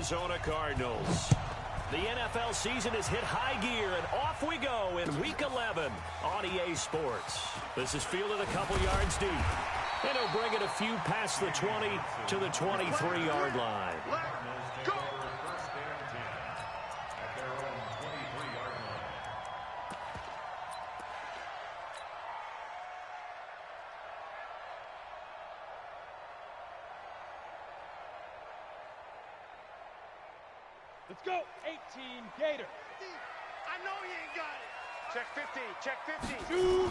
Arizona Cardinals. The NFL season has hit high gear, and off we go in Week 11 on EA Sports. This is fielded a couple yards deep, and he'll bring it a few past the 20 to the 23-yard line. Let's go, 18, Gator. I know he ain't got it. Check 50, check 50. Shoot.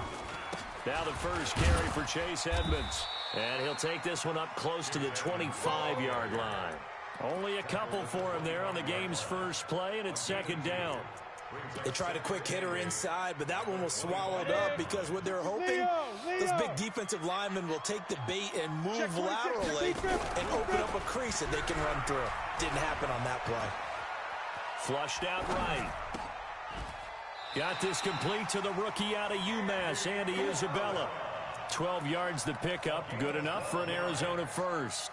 Now the first carry for Chase Edmonds. And he'll take this one up close to the 25-yard line. Only a couple for him there on the game's first play, and it's second down. They tried a quick hitter inside, but that one was swallowed up because what they're hoping, those big defensive linemen will take the bait and move laterally and open up a crease that they can run through. Didn't happen on that play. Flushed out right. Got this complete to the rookie out of UMass, Andy Isabella. 12 yards the pickup, good enough for an Arizona first.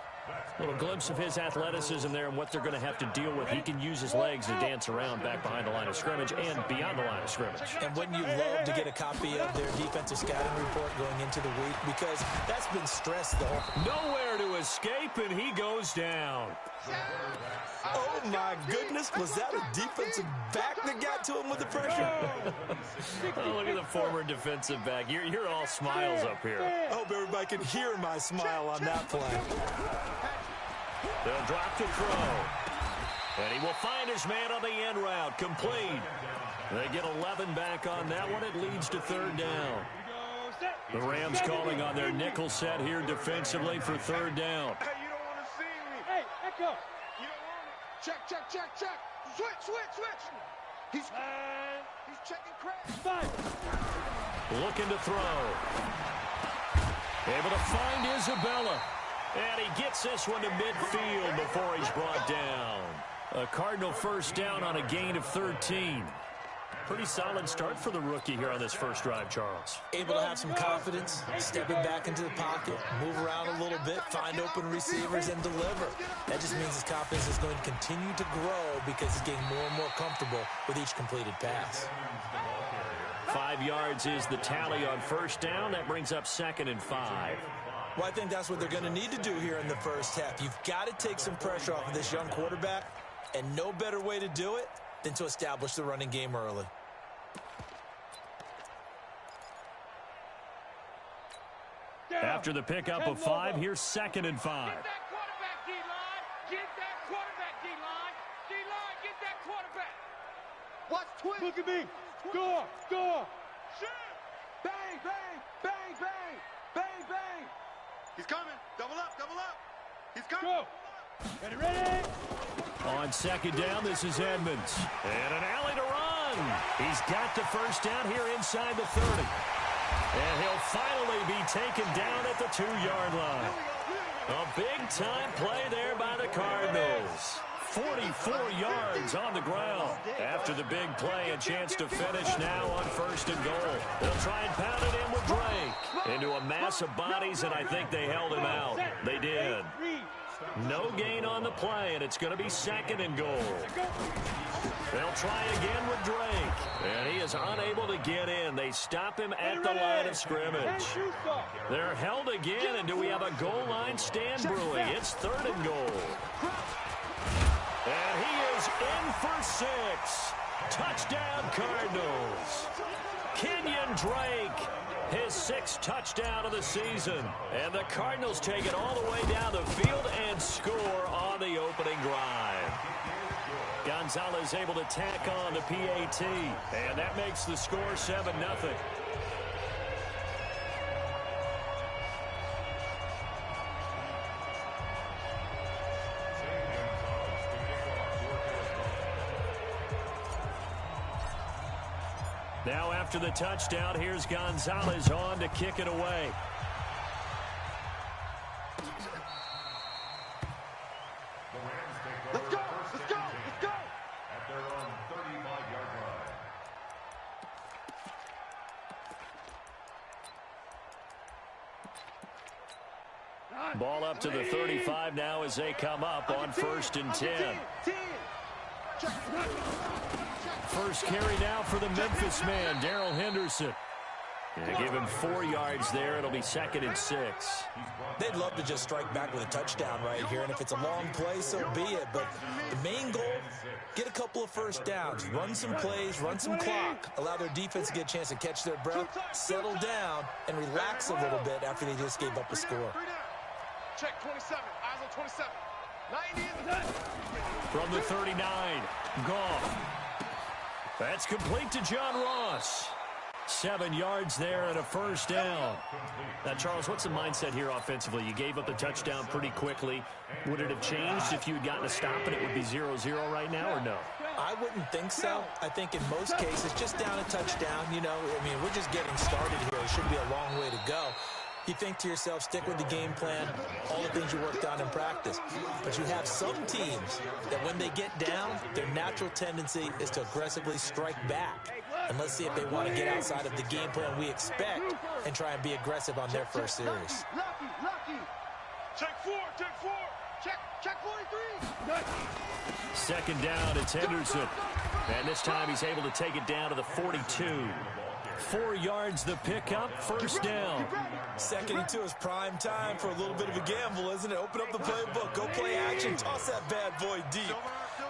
A little glimpse of his athleticism there and what they're going to have to deal with. He can use his legs to dance around back behind the line of scrimmage and beyond the line of scrimmage. And wouldn't you love to get a copy of their defensive scouting report going into the week? Because that's been stressed the whole... Nowhere to escape, and he goes down. Oh, my goodness. Was that a defensive back that got to him with the pressure? Oh, look at the former defensive back. You're all smiles up here. I hope everybody can hear my smile on that play. They'll drop to throw. And he will find his man on the end route. Complete. They get 11 back on that one. It leads to third down. The Rams calling on their nickel set here defensively for third down. Hey, you don't want to see me. Hey, echo. You don't want me. Check, check, check, check. Switch, switch, switch. He's checking crack. Looking to throw. Able to find Isabella. And he gets this one to midfield before he's brought down. A Cardinal first down on a gain of 13. Pretty solid start for the rookie here on this first drive, Charles. Able to have some confidence, stepping back into the pocket, move around a little bit, find open receivers, and deliver. That just means his confidence is going to continue to grow because he's getting more and more comfortable with each completed pass. 5 yards is the tally on first down. That brings up 2nd and 5. Well, I think that's what they're going to need to do here in the first half. You've got to take some pressure off of this young quarterback, and no better way to do it than to establish the running game early. After the pickup of 5, here's 2nd and 5. Get that quarterback, D-line. Get that quarterback, D-line. D-line, get that quarterback. Watch twist. Look at me. Score, score. Shoot. Bang, bang, bang, bang, bang, bang. He's coming. Double up, double up. He's coming. Go. Ready, ready. On second down, this is Edmonds. And an alley to run. He's got the first down here inside the 30. And he'll finally be taken down at the 2-yard line. A big-time play there by the Cardinals. 44 yards on the ground. After the big play, a chance to finish now on 1st and goal. They'll try and pound it in with Drake. Into a mass of bodies, and I think they held him out. They did. No gain on the play, and it's going to be 2nd and goal. They'll try again with Drake. And he is unable to get in. They stop him at the line of scrimmage. They're held again, and do we have a goal line stand brewing? It's 3rd and goal. And he is in for 6. Touchdown, Cardinals. Kenyon Drake, his 6th touchdown of the season. And the Cardinals take it all the way down the field and score on the opening drive. Gonzalez able to tack on the PAT. And that makes the score 7-0. Now after the touchdown, here's Gonzalez on to kick it away. Let's go, let's go, let's go. At their own 35-yard line. Ball up to the 35 now as they come up on 1st and 10. First carry now for the Memphis man, Darrell Henderson. Give him 4 yards there. It'll be 2nd and 6. They'd love to just strike back with a touchdown right here, and if it's a long play, so be it. But the main goal, get a couple of first downs, run some plays, run some clock, allow their defense to get a chance to catch their breath, settle down, and relax a little bit after they just gave up a score. Check 27. Eyes on 27. 90 From the 39, Goff. That's complete to John Ross. 7 yards there and a first down. Now, Charles, what's the mindset here offensively? You gave up the touchdown pretty quickly. Would it have changed if you had gotten a stop and it would be 0-0 right now, or no? I wouldn't think so. I think in most cases, just down a touchdown, you know, I mean, we're just getting started here. It shouldn't be a long way to go. You think to yourself, stick with the game plan, all the things you worked on in practice. But you have some teams that when they get down, their natural tendency is to aggressively strike back. And let's see if they want to get outside of the game plan we expect and try and be aggressive on their first series. Lucky. Check 4. Check 43. 2nd down, it's Henderson. And this time he's able to take it down to the 42. 4 yards the pickup, first down. 2nd and 2 is prime time for a little bit of a gamble, isn't it? Open up the playbook, go play action, toss that bad boy deep.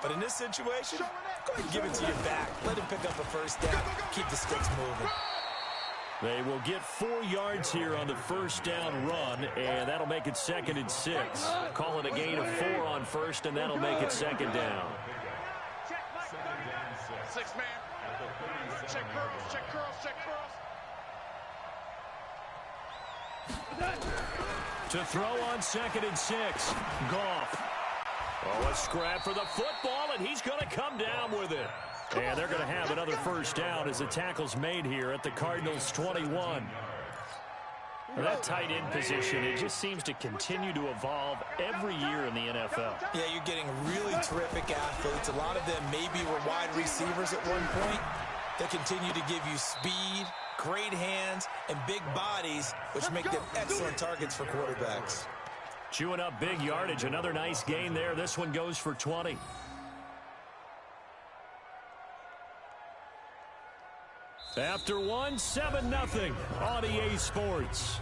But in this situation, go ahead and give it to your back. Let him pick up a first down, keep the sticks moving. They will get 4 yards here on the first down run, and that'll make it 2nd and 6. Call it a gain of 4 on first, and that'll make it 2nd down. 6 man. Check curls. To throw on 2nd and 6, Goff. Oh, a scrap for the football, and he's going to come down with it. And they're going to have another first down as the tackle's made here at the Cardinals' 21. That tight end position, it just seems to continue to evolve every year in the NFL. Yeah, you're getting really terrific athletes. A lot of them maybe were wide receivers at one point. They continue to give you speed, great hands, and big bodies, which make them excellent targets for quarterbacks. Chewing up big yardage. Another nice gain there. This one goes for 20. After one, 7-0 on EA Sports.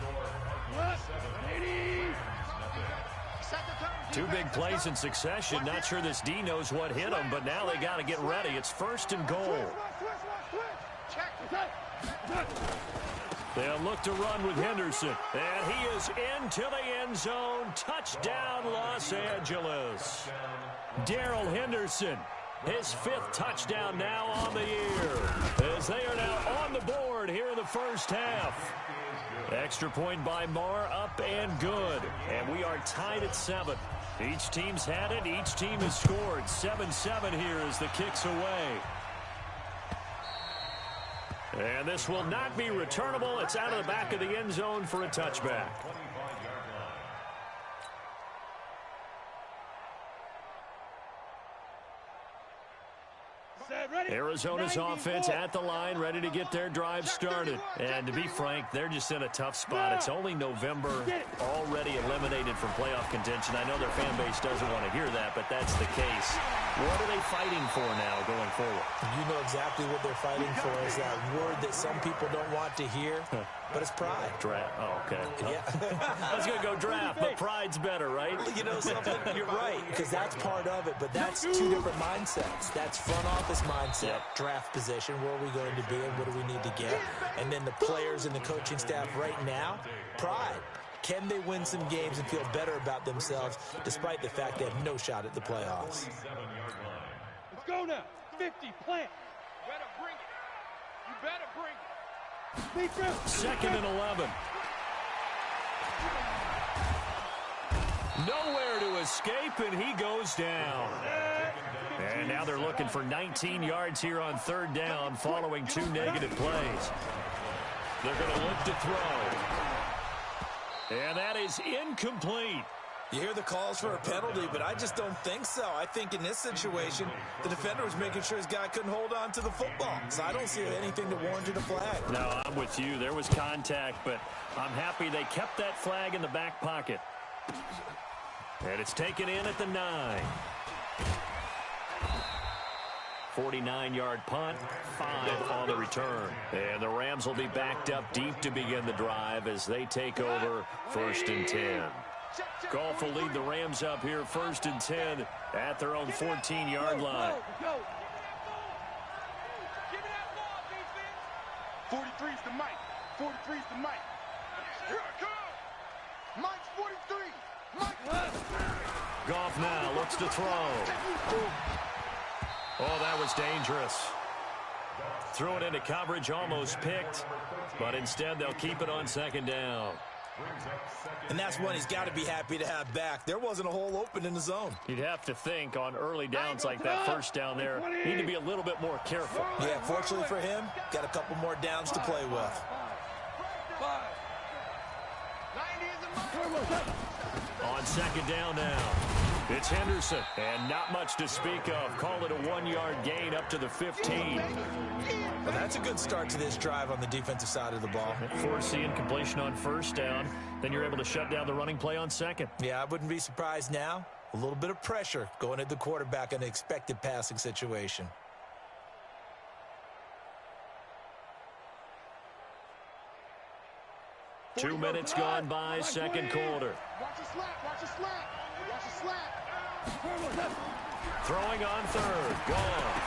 2 big plays in succession. Not sure this D knows what hit him, but now they got to get ready. It's 1st and goal. They'll look to run with Henderson. And he is into the end zone. Touchdown, Los Angeles. Darrell Henderson, his 5th touchdown now on the year, as they are now on the board here in the first half. Extra point by Marr, up and good. And we are tied at 7. Each team's had it. Each team has scored. 7-7 here as the kick's away. And this will not be returnable. It's out of the back of the end zone for a touchback. Arizona's offense at the line, ready to get their drive started. And to be frank, they're just in a tough spot. It's only November, already eliminated from playoff contention. I know their fan base doesn't want to hear that, but that's the case. What are they fighting for now going forward? You know exactly what they're fighting for is that word that some people don't want to hear, but it's pride. Draft. Oh, okay. Yeah. I was going to go draft, but pride's better, right? You know something? You're right, because that's part of it, but that's 2 different mindsets. That's front office mindset, draft position, where are we going to be and what do we need to get? And then the players and the coaching staff right now, pride. Can they win some games and feel better about themselves despite the fact they have no shot at the playoffs? Let's go now. 50, plant. You better bring it. 2nd and 11. Nowhere to escape, and he goes down. And now they're looking for 19 yards here on 3rd down following 2 negative plays. They're going to look to throw. And that is incomplete. You hear the calls for a penalty, but I just don't think so. I think in this situation, the defender was making sure his guy couldn't hold on to the football. So I don't see anything that warranted a flag. No, I'm with you. There was contact, but I'm happy they kept that flag in the back pocket. And it's taken in at the 9. 49-yard punt, 5 on the return. And the Rams will be backed up deep to begin the drive as they take over 1st and 10. Goff will lead the Rams up here 1st and 10 at their own 14-yard line. 43's the Mike. 43's the Mike. Here I come. Mike's 43. Mike. Goff now looks to throw. Oh, that was dangerous. Threw it into coverage, almost picked, but instead they'll keep it on 2nd down. And that's one he's got to be happy to have back. There wasn't a hole open in the zone. You'd have to think on early downs like that 1st down there, need to be a little bit more careful. Yeah, fortunately for him, got a couple more downs to play with. On 2nd down now, it's Henderson, and not much to speak of. Call it a 1-yard gain up to the 15. Well, that's a good start to this drive on the defensive side of the ball. Force the incompletion on 1st down, then you're able to shut down the running play on 2nd. Yeah, I wouldn't be surprised now. A little bit of pressure going at the quarterback in an expected passing situation. Two minutes gone by, 2nd quarter. Watch the slap. Watch the slap. Watch the slap. Throwing on 3rd, gone.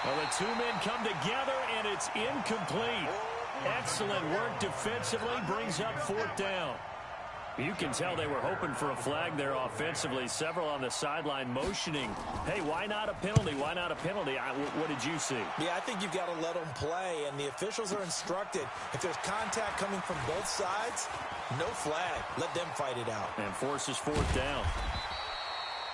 Well, the 2 men come together, and it's incomplete. Excellent work defensively, brings up 4th down. You can tell they were hoping for a flag there offensively. Several on the sideline motioning, hey, why not a penalty? Why not a penalty? What did you see? Yeah, I think you've got to let them play, and the officials are instructed. If there's contact coming from both sides, no flag. Let them fight it out. And forces 4th down.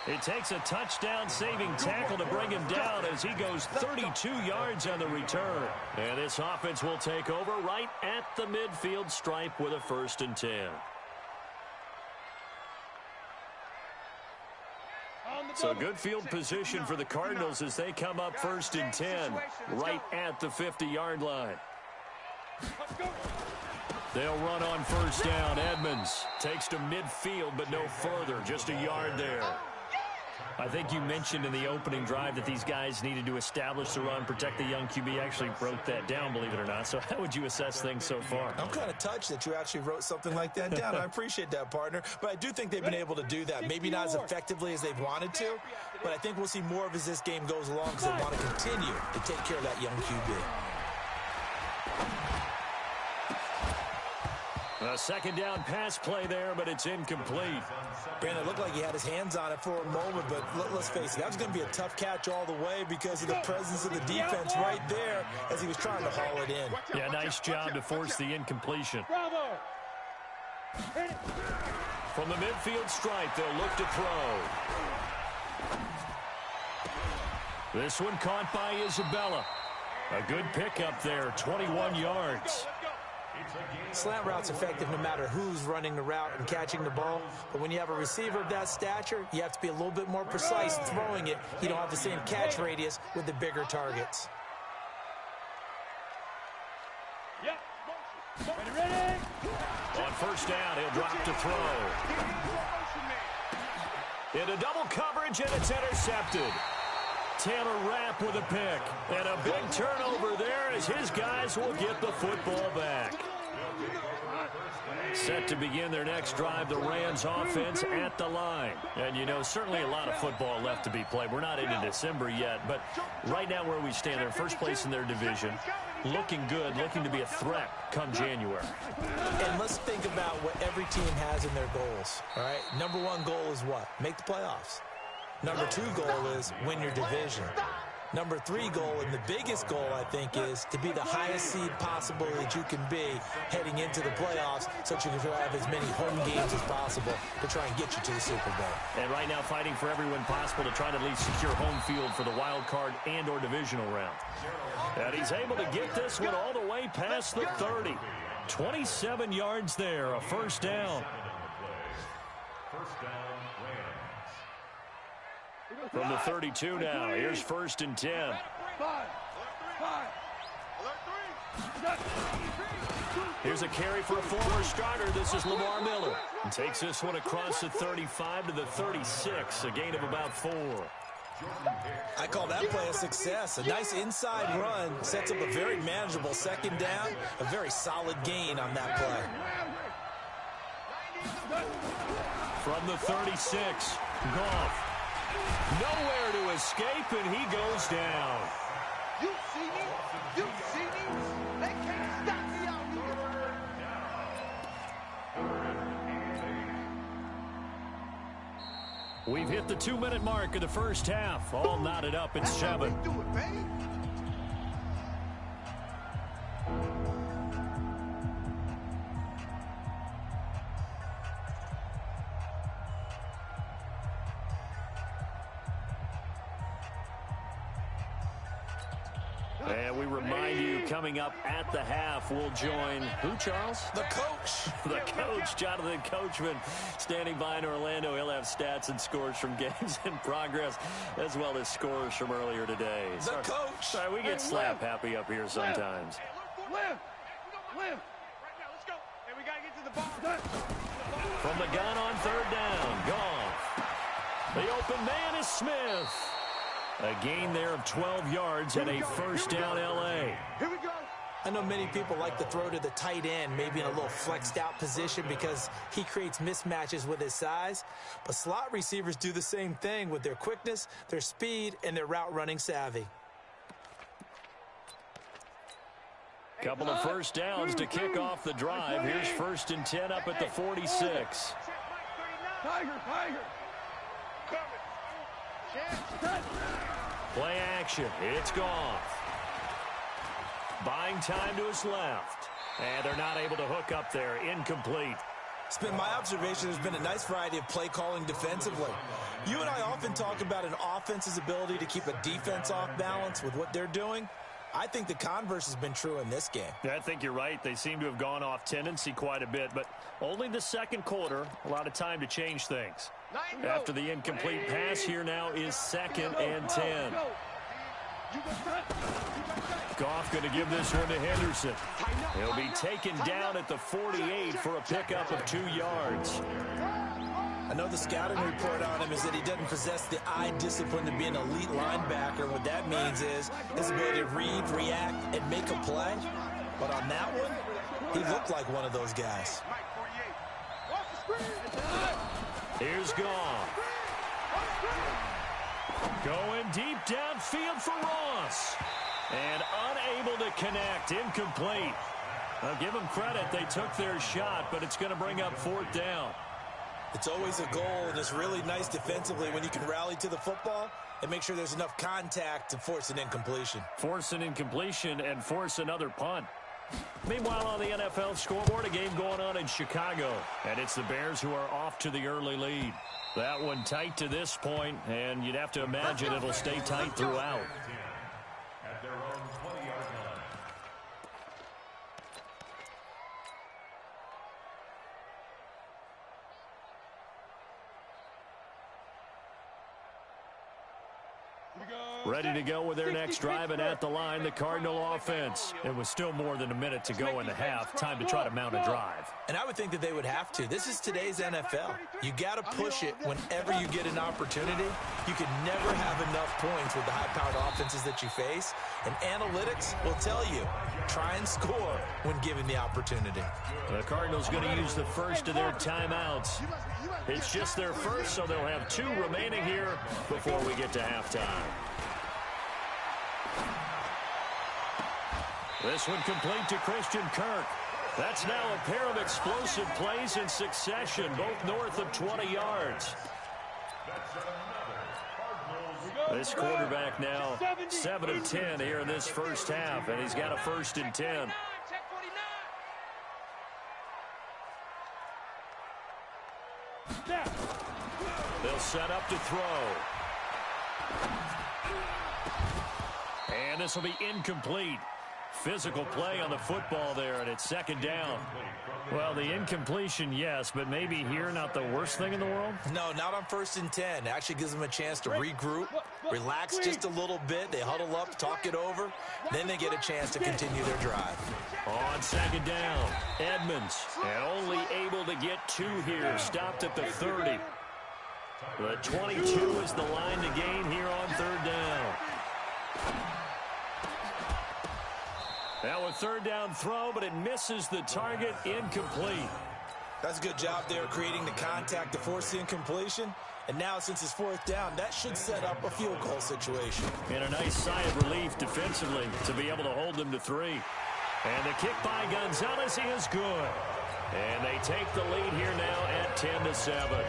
It takes a touchdown-saving tackle to bring him down as he goes 32 yards on the return. And this offense will take over right at the midfield stripe with a 1st and 10. So good field position for the Cardinals as they come up 1st and 10 right at the 50-yard line. They'll run on 1st down. Edmonds takes to midfield, but no further. Just a yard there. I think you mentioned in the opening drive that these guys needed to establish the run, protect the young QB. Actually wrote that down, believe it or not. So how would you assess things so far? I'm kind of touched that you actually wrote something like that down. I appreciate that, partner. But I do think they've been able to do that. Maybe not as effectively as they've wanted to, but I think we'll see more of as this game goes along because they want to continue to take care of that young QB. A 2nd down pass play there, but it's incomplete. Brandon, it looked like he had his hands on it for a moment, but let's face it, that was going to be a tough catch all the way because of the presence of the defense right there as he was trying to haul it in. Yeah, nice job to force the incompletion. Bravo! From the midfield stripe, they'll look to throw. This one caught by Isabella. A good pickup there, 21 yards. Slant route's effective no matter who's running the route and catching the ball. But when you have a receiver of that stature, you have to be a little bit more precise throwing it. You don't have the same catch radius with the bigger targets. Yep. Ready. On 1st down, he'll drop to throw. Into double coverage, and it's intercepted. Taylor Rapp with a pick. And a big turnover there as his guys will get the football back. Set to begin their next drive, the Rams offense at the line. And, you know, certainly a lot of football left to be played. We're not into December yet, but right now where we stand, they're first place in their division. Looking good, looking to be a threat come January. And let's think about what every team has in their goals, all right? Number 1 goal is what? Make the playoffs. Number 2 goal is win your division. Number 3 goal, and the biggest goal, I think, is to be the highest seed possible that you can be heading into the playoffs so that you can have as many home games as possible to try and get you to the Super Bowl. And right now fighting for every win possible to try to at least secure home field for the wild card and or divisional round. And he's able to get this one all the way past the 30. 27 yards there, a 1st down. From the 32 now, here's 1st and 10. Here's a carry for a former starter. This is Lamar Miller. And takes this one across the 35 to the 36, a gain of about 4. I call that play a success. A nice inside run sets up a very manageable second down, a very solid gain on that play. From the 36, Goff. Nowhere to escape, and he goes down. You see me? You see me? They can't stop me out here. We've hit the 2-minute mark of the first half. All knotted up at 7. Do it, baby. And we remind you, coming up at the half, we'll join who, Charles? The coach. The coach, Jonathan Coachman, standing by in Orlando. He'll have stats and scores from games in progress, as well as scores from earlier today. The coach. Sorry, we get slap happy up here sometimes. Live. Right now, let's go. And we got to get to the ball. From the gun on third down, Goff. The open man is Smith. A gain there of 12 yards and a first down L.A. Here we go. I know many people like to throw to the tight end, maybe in a little flexed out position because he creates mismatches with his size. But slot receivers do the same thing with their quickness, their speed, and their route running savvy. Couple of first downs to kick off the drive. Here's 1st and 10 up at the 46. Tiger. Play action. It's Goff. Buying time to his left. And they're not able to hook up there. Incomplete. It's been my observation there's been a nice variety of play calling defensively. You and I often talk about an offense's ability to keep a defense off balance with what they're doing. I think the converse has been true in this game. Yeah, I think you're right. They seem to have gone off tendency quite a bit, but only the second quarter, a lot of time to change things. After the incomplete pass, here now is 2nd and 10. Goff going to give this one to Henderson. He'll be taken down at the 48 for a pickup of 2 yards. I know the scouting report on him is that he doesn't possess the eye discipline to be an elite linebacker. What that means is his ability to read, react, and make a play. But on that one, he looked like one of those guys. Here's Goff. Going deep downfield for Ross. And unable to connect. Incomplete. I'll give them credit. They took their shot, but it's going to bring up 4th down. It's always a goal, and it's really nice defensively when you can rally to the football and make sure there's enough contact to force an incompletion. Force an incompletion and force another punt. Meanwhile, on the NFL scoreboard, a game going on in Chicago. And it's the Bears who are off to the early lead. That one tight to this point, and you'd have to imagine it'll stay tight throughout. At their own 20-yard line. Ready to go with their next drive, and at the line, the Cardinal offense. It was still more than a minute to go in the half. Time to try to mount a drive. And I would think that they would have to. This is today's NFL. You got to push it whenever you get an opportunity. You can never have enough points with the high-powered offenses that you face. And analytics will tell you, try and score when given the opportunity. The Cardinals going to use the first of their timeouts. It's just their first, so they'll have 2 remaining here before we get to halftime. This one complete to Christian Kirk. That's now a pair of explosive plays in succession, both north of 20 yards. This quarterback now 7 of 10 here in this first half, and he's got a 1st and 10. They'll set up to throw. And this will be incomplete. Physical play on the football there, and it's 2nd down. Well, the incompletion, yes, but maybe here not the worst thing in the world? No, not on 1st and 10. It actually gives them a chance to regroup, relax just a little bit. They huddle up, talk it over. Then they get a chance to continue their drive. On second down, Edmonds, and only able to get 2 here. Stopped at the 30. The 22 is the line to gain here on third down. Now a third down throw, but it misses the target, incomplete. That's a good job there creating the contact to force the incompletion. And now since it's fourth down, that should set up a field goal situation. And a nice sigh of relief defensively to be able to hold them to 3. And the kick by Gonzalez is good. And they take the lead here now at 10-7.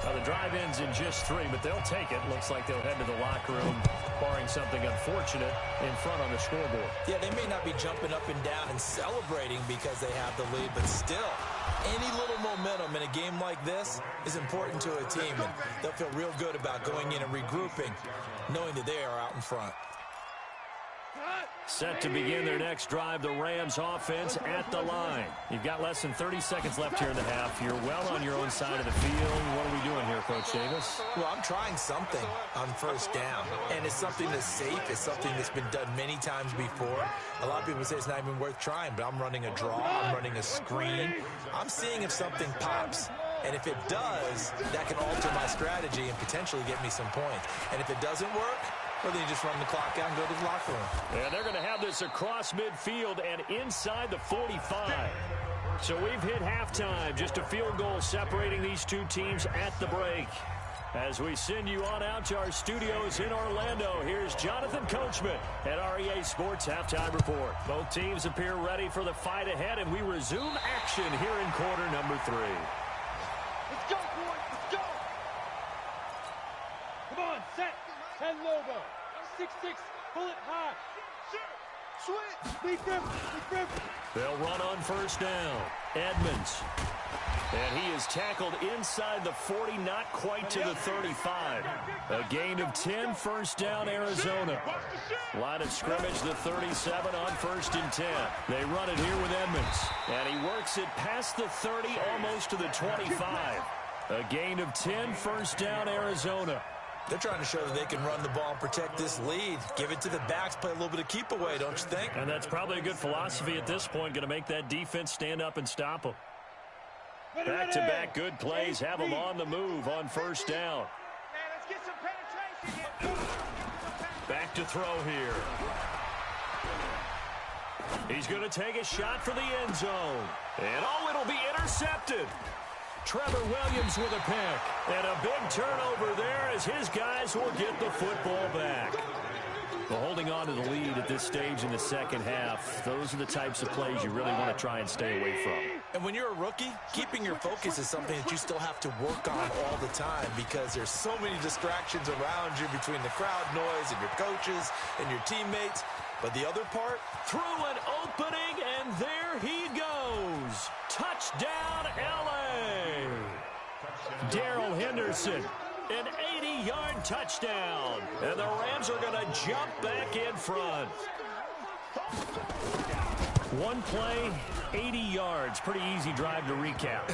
Now the drive ends in just 3, but they'll take it. Looks like they'll head to the locker room, barring something unfortunate, in front on the scoreboard. Yeah, they may not be jumping up and down and celebrating because they have the lead, but still, any little momentum in a game like this is important to a team, and they'll feel real good about going in and regrouping, knowing that they are out in front. Set to begin their next drive, the Rams offense at the line. You've got less than 30 seconds left here in the half. You're well on your own side of the field. What are we doing here, Coach Davis? Well, I'm trying something on first down, and it's something that's safe. It's something that's been done many times before. A lot of people say it's not even worth trying, but I'm running a draw. I'm running a screen. I'm seeing if something pops. And if it does, that can alter my strategy and potentially get me some points. And if it doesn't work, well, then you just run the clock out and go to the locker room. And they're going to have this across midfield and inside the 45. So we've hit halftime. Just a field goal separating these two teams at the break. As we send you on out to our studios in Orlando, here's Jonathan Coachman at REA Sports Halftime Report. Both teams appear ready for the fight ahead, and we resume action here in quarter number 3. Let's go, boys. Let's go. Come on, set. And Lobo. 6'6", pull it high. Switch. Lead them. They'll run on first down. Edmonds. And he is tackled inside the 40, not quite to the 35. A gain of 10, first down, Arizona. Line of scrimmage, the 37 on 1st and 10. They run it here with Edmonds. And he works it past the 30, almost to the 25. A gain of 10, first down, Arizona. They're trying to show that they can run the ball and protect this lead. Give it to the backs, play a little bit of keep away, don't you think? And that's probably a good philosophy at this point. Going to make that defense stand up and stop them. Back-to-back good plays have them on the move on first down. Let's get some penetration. Back to throw here. He's going to take a shot for the end zone. And it'll be intercepted. Trevor Williams with a pick. And a big turnover there as his guys will get the football back. Well, holding on to the lead at this stage in the second half, those are the types of plays you really want to try and stay away from. And when you're a rookie, keeping your focus is something that you still have to work on all the time because there's so many distractions around you between the crowd noise and your coaches and your teammates. But the other part? Through an opening, and there he goes. Touchdown, L.A. Darrell Henderson. An 80-yard touchdown. And the Rams are going to jump back in front. One play, 80 yards. Pretty easy drive to recap.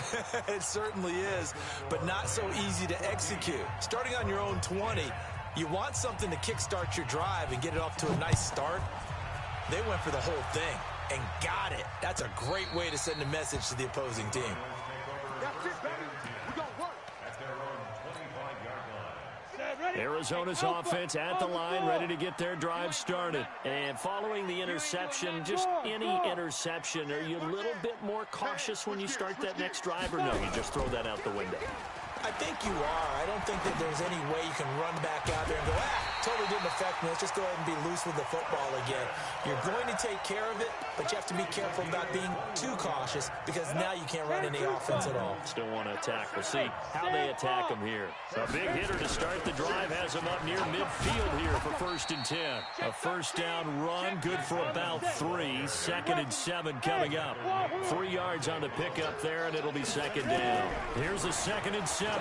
It certainly is, but not so easy to execute. Starting on your own 20, you want something to kickstart your drive and get it off to a nice start. They went for the whole thing and got it. That's a great way to send a message to the opposing team. That's it, baby. We got work. At their own 25-yard line. Arizona's offense at the line, ready to get their drive started. And following the interception, just any interception, are you a little bit more cautious when you start that next drive, or no, you just throw that out the window? I think you are. I don't think that there's any way you can run back out there and go, totally didn't affect me. Let's just go ahead and be loose with the football again. You're going to take care of it, but you have to be careful about being too cautious because now you can't run any offense at all. Still want to attack. We'll see how they attack him here. A big hitter to start the drive has him up near midfield here for 1st and 10. A first down run, good for about 3. 2nd and 7 coming up. 3 yards on the pickup there, and it'll be 2nd down. Here's a 2nd and 7.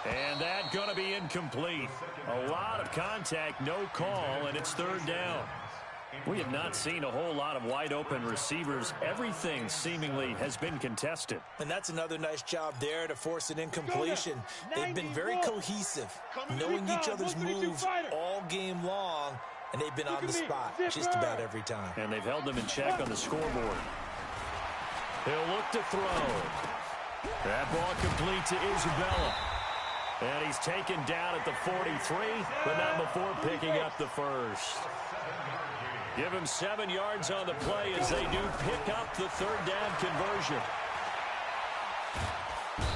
And that going to be incomplete. A lot of contact, no call, and it's 3rd down. We have not seen a whole lot of wide-open receivers. Everything seemingly has been contested. And that's another nice job there to force an incompletion. They've been very cohesive, knowing each other's moves all game long, and they've been on the spot just about every time. And they've held them in check on the scoreboard. He'll look to throw. That ball complete to Isabella. And he's taken down at the 43, but not before picking up the first. Give him 7 yards on the play as they do pick up the third down conversion.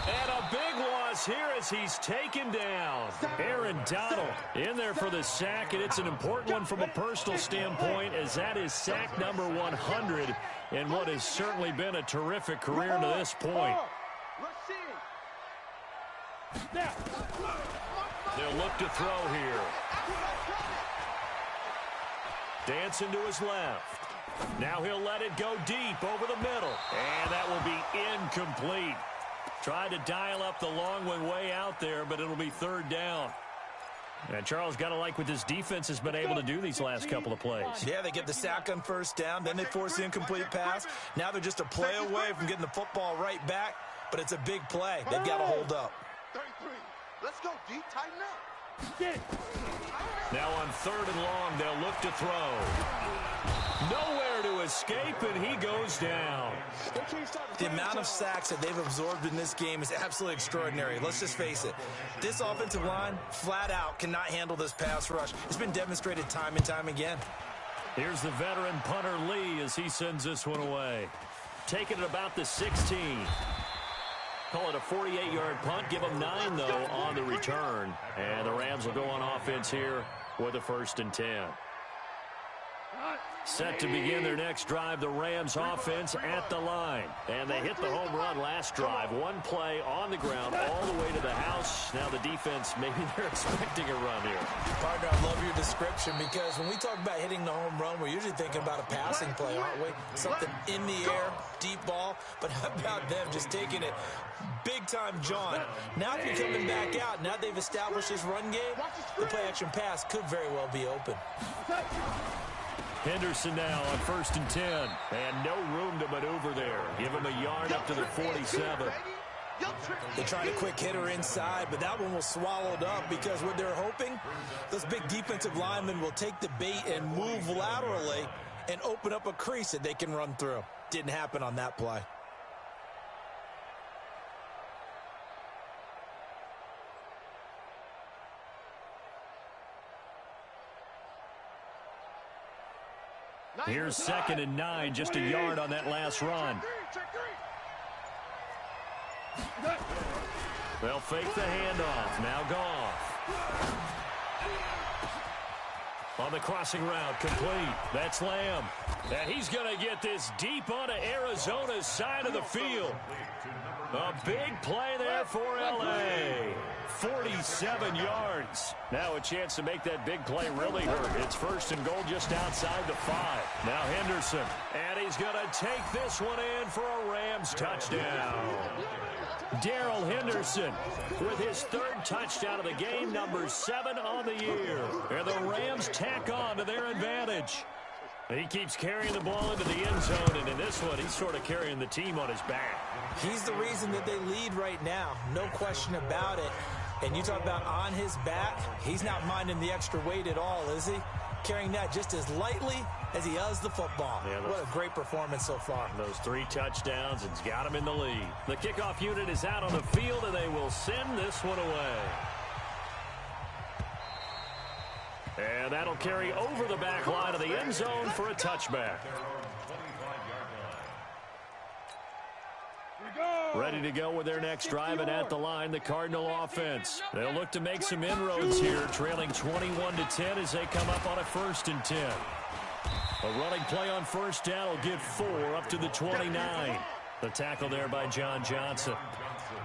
And a big loss here as he's taken down. Aaron Donald in there for the sack, and it's an important one from a personal standpoint as that is sack number 100 in what has certainly been a terrific career to this point. They'll look to throw here. Dancing to his left. Now he'll let it go deep over the middle. And that will be incomplete. Tried to dial up the long one way out there, but it'll be third down. And Charles, got to like what this defense has been able to do these last couple of plays. Yeah, they get the sack on first down, then they force the incomplete pass. Now they're just a play away from getting the football right back, but it's a big play. They've got to hold up. 33. Let's go deep, tighten up. Now on third and long, they'll look to throw. Nowhere to escape, and he goes down. The amount of sacks that they've absorbed in this game is absolutely extraordinary. Let's just face it. This offensive line, flat out, cannot handle this pass rush. It's been demonstrated time and time again. Here's the veteran punter Lee as he sends this one away. Taking it about the 16. Call it a 48-yard punt. Give them 9, though, on the return. And the Rams will go on offense here with a 1st and 10. Set to begin their next drive, the Rams offense at the line. And they hit the home run last drive. One play on the ground all the way to the house. Now the defense, maybe they're expecting a run here. Partner, I love your description because when we talk about hitting the home run, we're usually thinking about a passing play, aren't we? Something in the air, deep ball. But how about them just taking it big-time jaunt? Now if you're coming back out, now they've established this run game, the play-action pass could very well be open. Henderson now on 1st and 10. And no room to maneuver there. Give him a yard up to the 47. They tried a quick hitter inside, but that one was swallowed up because what they're hoping, those big defensive linemen will take the bait and move laterally and open up a crease that they can run through. Didn't happen on that play. Here's 2nd and 9, just a yard on that last run. They'll fake the handoff. Now Goff. On the crossing route, complete. That's Lamb. And he's going to get this deep onto Arizona's side of the field. A big play there for L.A. 47 yards. Now a chance to make that big play really hurt. It's 1st and goal just outside the 5. Now Henderson. And he's going to take this one in for a Rams touchdown. Darrell Henderson with his 3rd touchdown of the game, number 7 on the year. And the Rams tack on to their advantage. He keeps carrying the ball into the end zone, and in this one, he's sort of carrying the team on his back. He's the reason that they lead right now. No question about it. And you talk about on his back, he's not minding the extra weight at all, is he? Carrying that just as lightly as he does the football. Yeah, what a great performance so far. Those 3 touchdowns, it's got him in the lead. The kickoff unit is out on the field, and they will send this one away. And that'll carry over the back line of the end zone for a touchback. Ready to go with their next drive, and at the line, the Cardinal offense. They'll look to make some inroads here, trailing 21-10 as they come up on a 1st and 10. A running play on 1st down will get 4 up to the 29. The tackle there by John Johnson.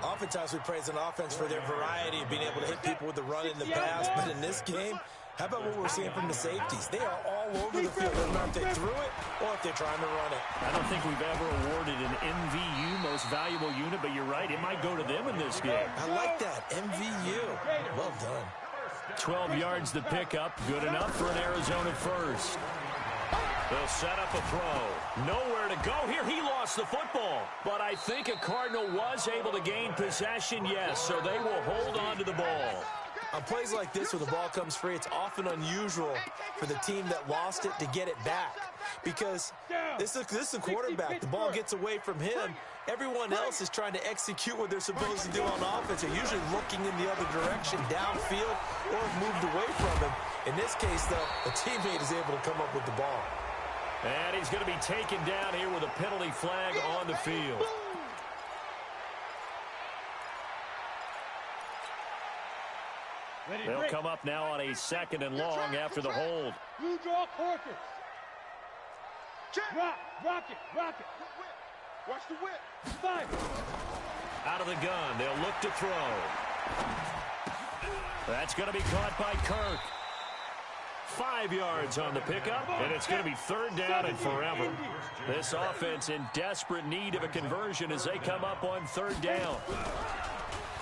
Oftentimes we praise an offense for their variety of being able to hit people with the run in the pass, but in this game, how about what we're seeing from the safeties? They are all over the field, no matter if they threw it or if they're trying to run it. I don't think we've ever awarded an MVU, most valuable unit, but you're right, it might go to them in this game. I like that, MVU. Well done. 12 yards to pick up, good enough for an Arizona 1st. They'll set up a throw. Nowhere to go here. He lost the football. But I think a Cardinal was able to gain possession, yes, so they will hold on to the ball. On plays like this where the ball comes free, it's often unusual for the team that lost it to get it back. Because this is a quarterback. The ball gets away from him. Everyone else is trying to execute what they're supposed to do on offense. They're usually looking in the other direction, downfield, or moved away from him. In this case, though, a teammate is able to come up with the ball. And he's going to be taken down here with a penalty flag on the field. They'll come up now on a 2nd and long after the hold. You draw quarters. Rock it. Watch the whip. Five. Out of the gun, they'll look to throw. That's going to be caught by Kirk. 5 yards on the pickup, and it's going to be 3rd down and forever. This offense in desperate need of a conversion as they come up on 3rd down.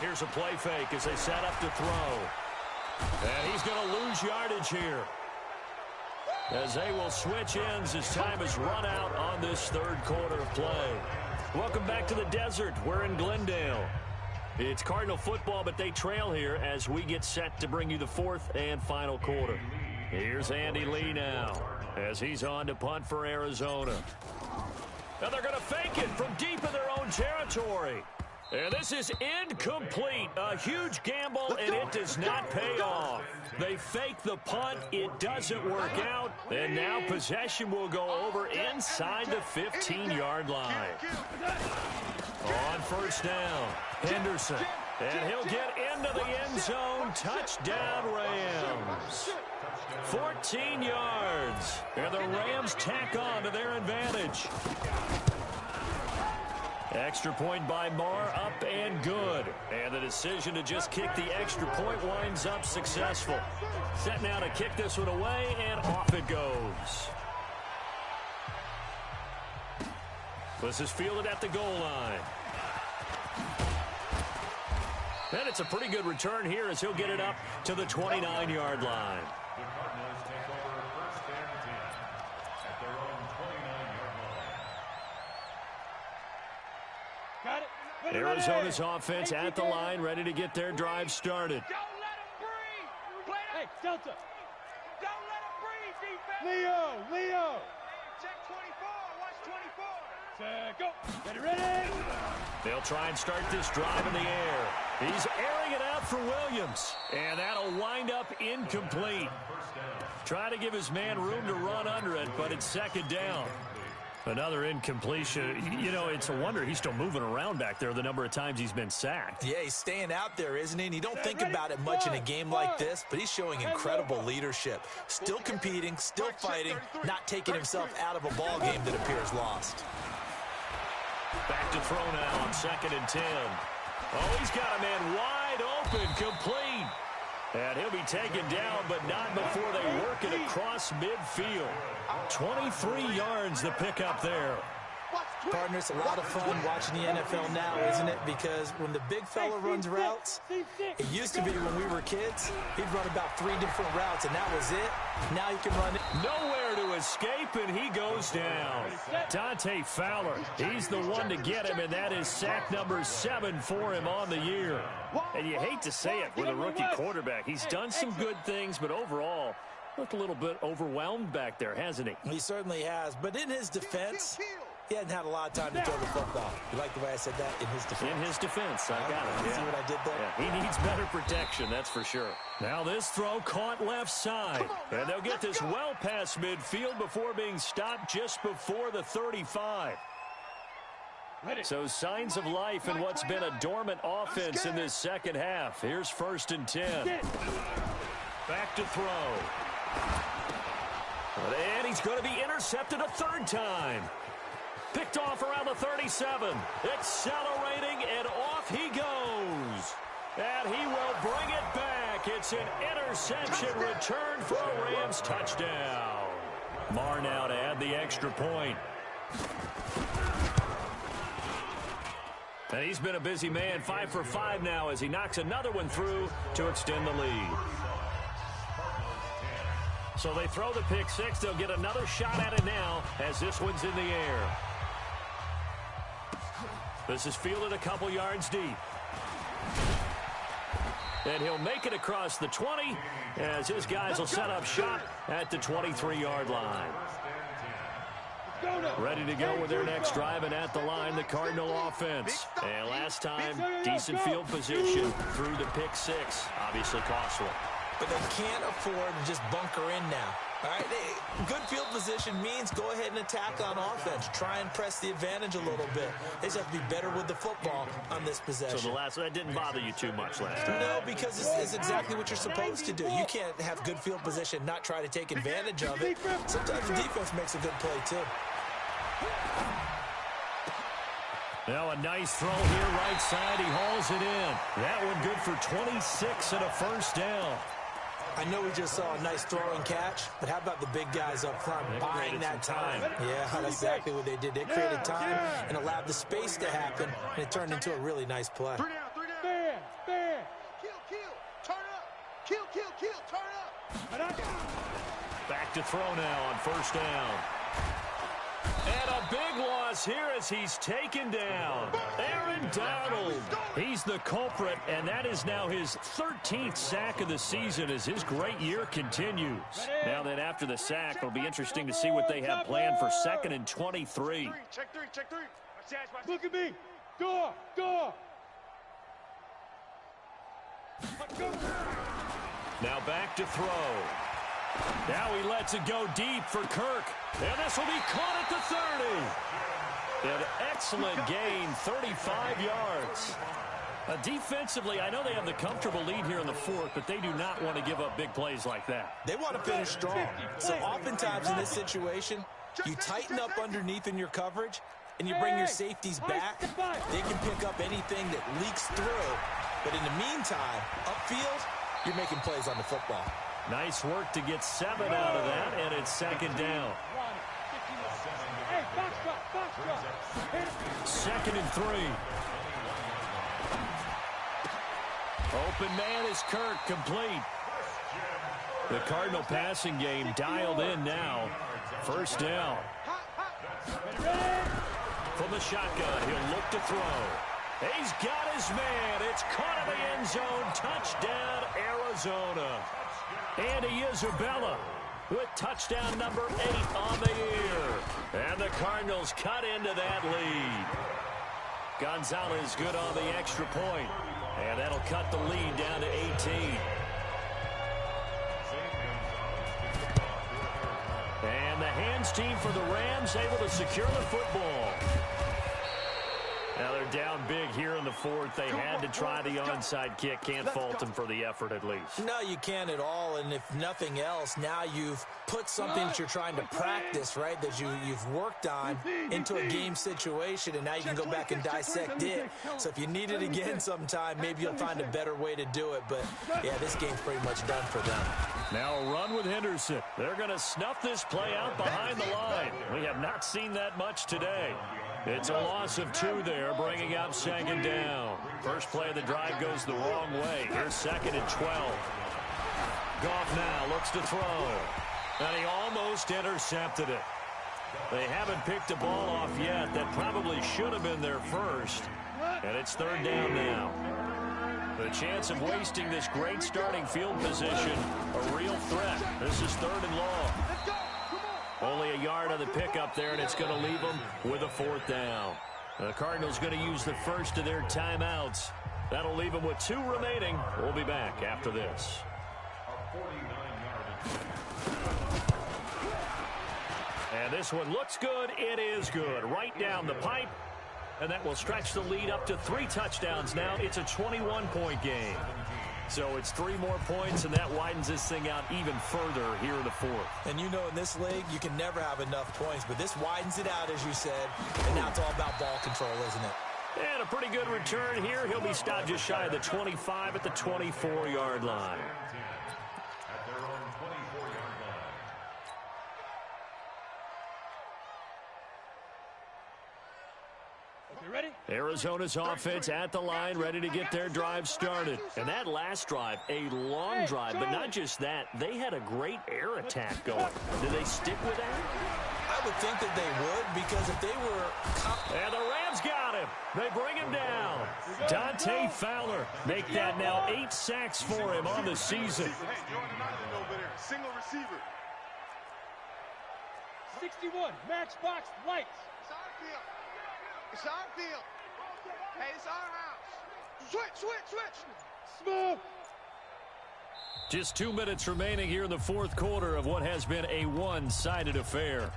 Here's a play fake as they set up to throw. And he's going to lose yardage here, as they will switch ends as time has run out on this 3rd quarter of play. Welcome back to the desert. We're in Glendale. It's Cardinal football, but they trail here as we get set to bring you the 4th and final quarter. Here's Andy Lee now as he's on to punt for Arizona. And they're going to fake it from deep in their own territory. And this is incomplete. A huge gamble, and it does not pay off. They fake the punt. It doesn't work out. And now possession will go over inside the 15-yard line. On 1st down, Henderson. And he'll get into the end zone. Touchdown, Rams. 14 yards. And the Rams tack on to their advantage. Extra point by Marr, up and good. And the decision to just kick the extra point winds up successful. Set now to kick this one away, and off it goes. This is fielded at the goal line. And it's a pretty good return here as he'll get it up to the 29-yard line. The Cardinals take over 1st and 10 at their own 29-yard line. Got it. Arizona's offense at the line, ready to get their drive started. Don't let him breathe. Hey, Delta. Don't let him breathe, defense. Leo. Check 24. Watch 24. Set, go. Ready. They'll try and start this drive in the air. He's airing it out for Williams. And that'll wind up incomplete. Try to give his man room to run under it, but it's 2nd down. Another incompletion. You know, it's a wonder he's still moving around back there the number of times he's been sacked. Yeah, he's staying out there, isn't he? And you don't think about it much in a game like this, but he's showing incredible leadership. Still competing, still fighting, not taking himself out of a ball game that appears lost. Back to throw now on 2nd and 10. Oh, he's got a man wide open, complete. And he'll be taken down, but not before they work it across midfield. 23 yards the pickup there. Partners, a lot of fun watching the NFL now, isn't it? Because when the big fella runs routes, it used to be when we were kids, he'd run about 3 different routes, and that was it. Now he can run it. Nowhere to escape, and he goes down. Dante Fowler, he's the one to get him, and that is sack number 7 for him on the year. And you hate to say it with a rookie quarterback. He's done some good things, but overall, looked a little bit overwhelmed back there, hasn't he? He certainly has, but in his defense, he hadn't had a lot of time to throw the football. You like the way I said that? In his defense. In his defense, I got it. Yeah. See what I did there? Yeah, he needs better protection, that's for sure. Now this throw caught left side. And they'll get this well past midfield before being stopped just before the 35. So signs of life in what's been a dormant offense in this 2nd half. Here's 1st and 10. Back to throw. And he's going to be intercepted a 3rd time. Picked off around the 37. Accelerating, and off he goes. And he will bring it back. It's an interception return for a Rams touchdown. Marr now to add the extra point. And he's been a busy man, 5 for 5 now as he knocks another one through to extend the lead. So they throw the pick six. They'll get another shot at it now as this one's in the air. This is fielded a couple yards deep. And he'll make it across the 20 as his guys will set up shop at the 23-yard line. Ready to go with their next drive, and at the line, the Cardinal offense. And last time, decent field position through the pick six. Obviously costly. But they can't afford to just bunker in now. All right, good field position means go ahead and attack on offense. Try and press the advantage a little bit. They just have to be better with the football on this possession. So that didn't bother you too much last time? No, because it's exactly what you're supposed to do. You can't have good field position, not try to take advantage of it. Sometimes the defense makes a good play, too. Now a nice throw here, right side. He hauls it in. That one good for 26 and a first down. I know we just saw a nice throw and catch, but how about the big guys up front buying that time? Yeah, that's exactly what they did. They created time and allowed the space to happen, and it turned into a really nice play. 3 down. Kill, turn up. Kill, turn up. Back to throw now on first down. And a big loss here as he's taken down. Aaron Donald. He's the culprit, and that is now his 13th sack of the season as his great year continues. Now that after the sack, it'll be interesting to see what they have planned for 2nd and 23. Check three. Look at me. Door. Now back to throw. Now he lets it go deep for Kirk. And this will be caught at the 30. An excellent gain, 35 yards. Defensively, I know they have the comfortable lead here in the fourth, but they do not want to give up big plays like that. They want to finish strong. So oftentimes in this situation, you tighten up underneath in your coverage, and you bring your safeties back. They can pick up anything that leaks through. But in the meantime, upfield, you're making plays on the football. Nice work to get 7 out of that, and it's 2nd down. 2nd and 3. Open man is Kirk, complete. The Cardinal passing game dialed in now. First down. From the shotgun, he'll look to throw. He's got his man. It's caught in the end zone. Touchdown, Arizona. Andy Isabella with touchdown number 8 on the year. And the Cardinals cut into that lead. Gonzalez good on the extra point. And that'll cut the lead down to 18. And the hands team for the Rams able to secure the football. Now they're down big here in the fourth. They had to try the onside kick. Can't fault them for the effort at least. No, you can't at all. And if nothing else, now you've put something that you're trying to practice, right, that you've worked on into a game situation, and now you can go back and dissect it. So if you need it again sometime, maybe you'll find a better way to do it. But, yeah, this game's pretty much done for them. Now a run with Henderson. They're going to snuff this play out behind the line. We have not seen that much today. It's a loss of 2 there, bringing up 2nd down. First play of the drive goes the wrong way. Here's 2nd and 12. Goff now looks to throw. And he almost intercepted it. They haven't picked a ball off yet. That probably should have been their first. And it's 3rd down now. The chance of wasting this great starting field position, a real threat. This is 3rd and long. Only a yard on the pickup there, and it's going to leave them with a 4th down. The Cardinals going to use the first of their timeouts. That'll leave them with 2 remaining. We'll be back after this. And this one looks good. It is good. Right down the pipe. And that will stretch the lead up to 3 touchdowns now. It's a 21-point game. So it's 3 more points, and that widens this thing out even further here in the fourth. And you know in this league, you can never have enough points, but this widens it out, as you said, and now it's all about ball control, isn't it? And a pretty good return here. He'll be stopped just shy of the 25 at the 24-yard line. Okay, ready? Arizona's offense at the line, ready to get their drive started. And that last drive, a long drive, but not just that. They had a great air attack going. Do they stick with that? I would think that they would, because if they were... And the Rams got him. They bring him down. Dante Fowler make that now 8 sacks for him on the season. Hey, Jordan Island over there, single receiver. 61, matchbox lights. It's our field. It's our field. Hey, it's our house. Switch. Smoke. Just 2 minutes remaining here in the fourth quarter of what has been a one-sided affair.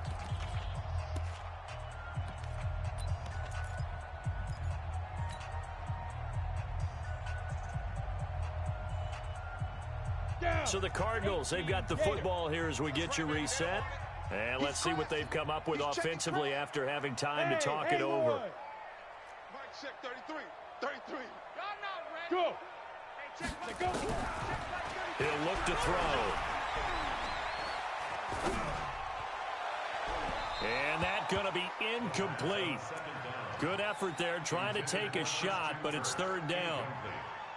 So the Cardinals, they've got the football here as we get you reset. And let's see what they've come up with offensively after having time to talk it over. Mike, check 33. Go. Go. He'll look to throw. And that's going to be incomplete. Good effort there, trying to take a shot, but it's third down.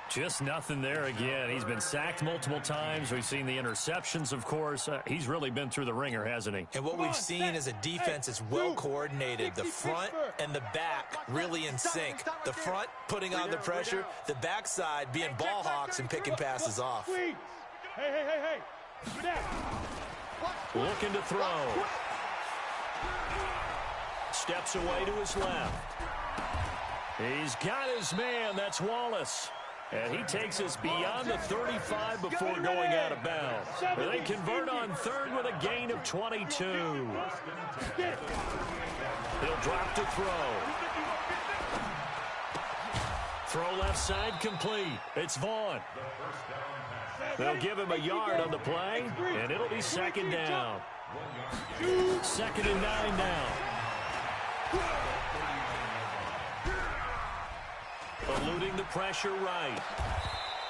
Just nothing there again. He's been sacked multiple times. We've seen the interceptions, of course. He's really been through the ringer, hasn't he? And what we've seen is a defense that's well coordinated. The front and the back really in sync. The front putting on the pressure, the backside being ball hawks and picking passes off. Hey. Looking to throw. Steps away to his left. He's got his man. That's Wallace. And he takes us beyond the 35 before going out of bounds. They convert on third with a gain of 22. He'll drop to throw. Throw left side complete. It's Vaughn. They'll give him a yard on the play, and it'll be second down. 2nd and 9 now. Eluding the pressure right.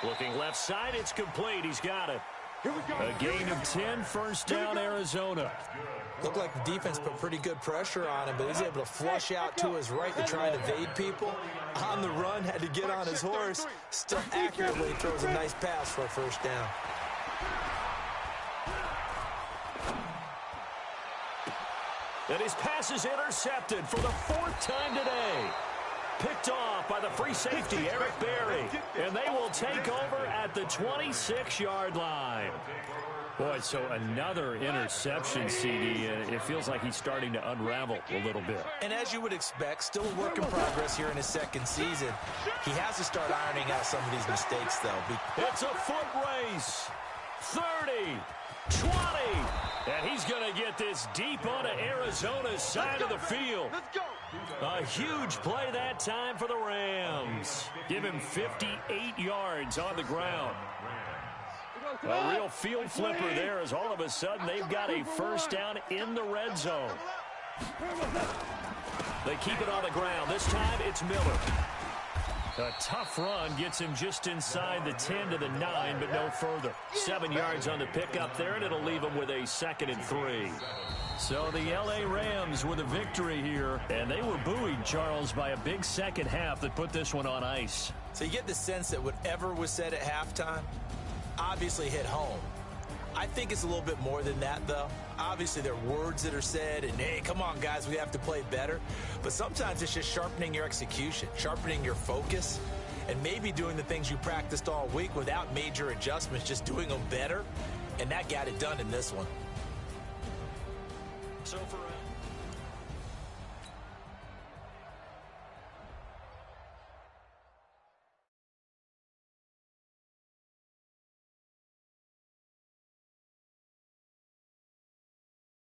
Looking left side, it's complete. He's got it. A gain of 10, first down, Arizona. Looked like the defense put pretty good pressure on him, but he's able to flush out to his right to try and evade people. On the run, had to get on his horse. Still accurately throws a nice pass for a first down. And his pass is intercepted for the 4th time today. Picked off by the free safety, Eric Berry. And they will take over at the 26-yard line. Boy, so another interception, CD, and it feels like he's starting to unravel a little bit. And as you would expect, still a work in progress here in his second season. He has to start ironing out some of these mistakes, though. It's a foot race. 30, 20, and he's going to get this deep onto Arizona's side of the field. Let's go. A huge play that time for the Rams. Give him 58 yards on the ground. A real field flipper there as all of a sudden they've got a first down in the red zone. They keep it on the ground. This time it's Miller. A tough run gets him just inside the 10 to the 9, but no further. 7 yards on the pickup there, and it'll leave him with a 2nd and 3. So the L.A. Rams with a victory here, and they were buoyed, Charles, by a big second half that put this one on ice. So you get the sense that whatever was said at halftime obviously hit home. I think it's a little bit more than that, though. Obviously, there are words that are said, and, hey, come on, guys, we have to play better. But sometimes it's just sharpening your execution, sharpening your focus, and maybe doing the things you practiced all week without major adjustments, just doing them better, and that got it done in this one. So for